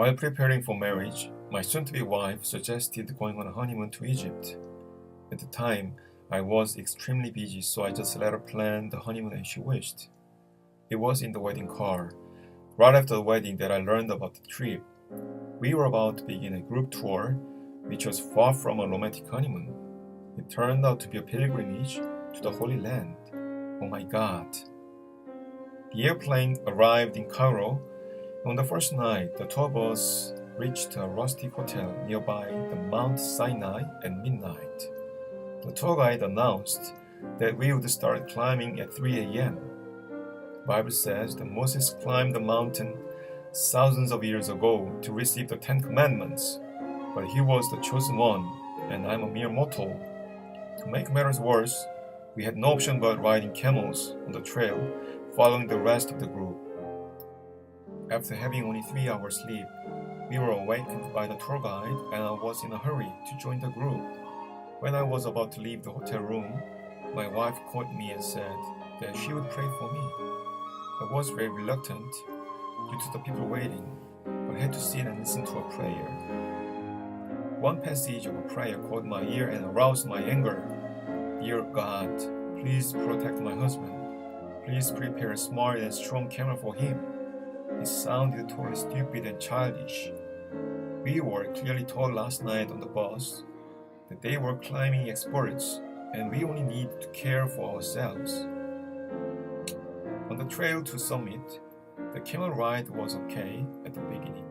While preparing for marriage, my soon-to-be wife suggested going on a honeymoon to Egypt. At the time, I was extremely busy, so I just let her plan the honeymoon as she wished. It was in the wedding car, right after the wedding, that I learned about the trip. We were about to begin a group tour, which was far from a romantic honeymoon. It turned out to be a pilgrimage to the Holy Land. Oh my God. The airplane arrived in Cairo. On the first night, the two of us reached a rustic hotel nearby the Mount Sinai at midnight. The tour guide announced that we would start climbing at 3 a.m. The Bible says that Moses climbed the mountain thousands of years ago to receive the Ten Commandments, but he was the chosen one, and I'm a mere mortal. To make matters worse, we had no option but riding camels on the trail, following the rest of the group. After having only 3 hours sleep, we were awakened by the tour guide, and I was in a hurry to join the group. When I was about to leave the hotel room, my wife caught me and said that she would pray for me. I was very reluctant due to the people waiting, but had to sit and listen to a prayer. One passage of a prayer caught my ear and aroused my anger. Dear God, please protect my husband. Please prepare a smart and strong camel for him. It sounded totally stupid and childish. We were clearly told last night on the bus that they were climbing experts and we only need to care for ourselves. On the trail to summit, the camel ride was okay at the beginning,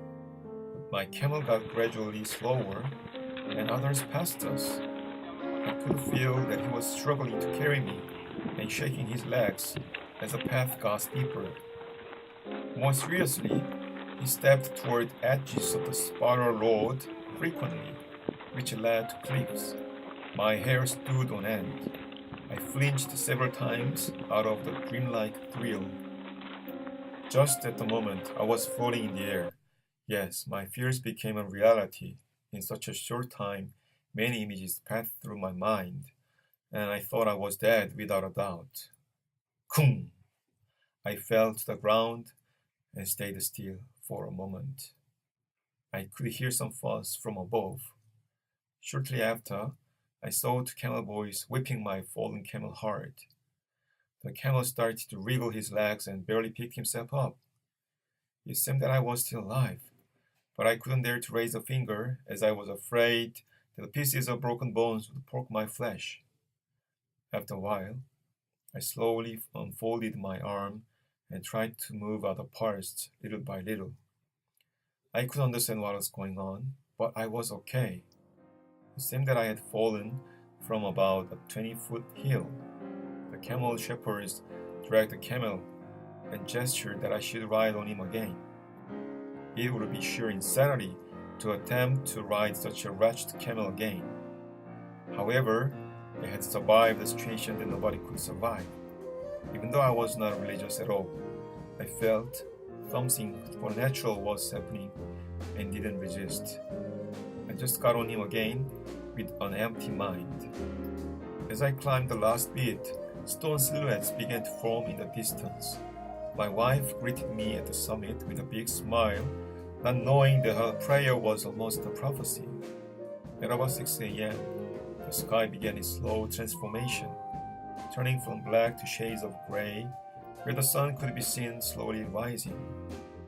but my camel got gradually slower and others passed us. I could feel that he was struggling to carry me and shaking his legs as the path got steeper. More seriously, he stepped toward edges of the spiral road frequently, which led to cliffs. My hair stood on end. I flinched several times out of the dreamlike thrill. Just at the moment, I was floating in the air. Yes, my fears became a reality. In such a short time, many images passed through my mind, and I thought I was dead without a doubt. Kung! I fell to the ground and stayed still for a moment. I could hear some fuss from above. Shortly after, I saw two camel boys whipping my fallen camel hard. The camel started to wriggle his legs and barely picked himself up. It seemed that I was still alive, but I couldn't dare to raise a finger as I was afraid that the pieces of broken bones would poke my flesh. After a while, I slowly unfolded my arm and tried to move other parts little by little. I couldn't understand what was going on, but I was okay. It seemed that I had fallen from about a 20-foot hill. The camel shepherds dragged the camel and gestured that I should ride on him again. It would be sheer insanity to attempt to ride such a wretched camel again. However, I had survived a situation that nobody could survive. Even though I was not religious at all, I felt something supernatural was happening and didn't resist. I just got on him again with an empty mind. As I climbed the last bit, stone silhouettes began to form in the distance. My wife greeted me at the summit with a big smile, not knowing that her prayer was almost a prophecy. At about 6 a.m., the sky began its slow transformation, turning from black to shades of gray, where the sun could be seen slowly rising.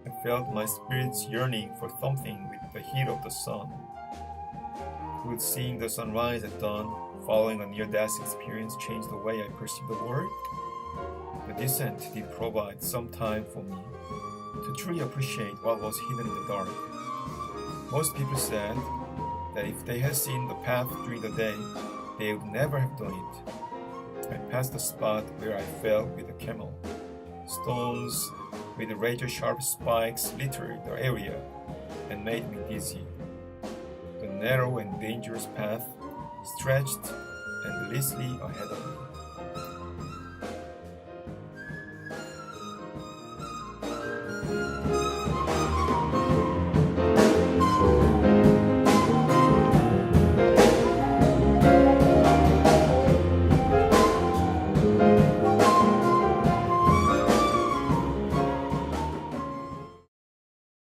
I felt my spirits yearning for something with the heat of the sun. Could seeing the sunrise at dawn, following a near-death experience, change the way I perceive the world? The descent did provide some time for me to truly appreciate what was hidden in the dark. Most people said that if they had seen the path during the day, they would never have done it. I passed the spot where I fell with the camel. Stones with razor-sharp spikes littered the area and made me dizzy. The narrow and dangerous path stretched endlessly ahead of me.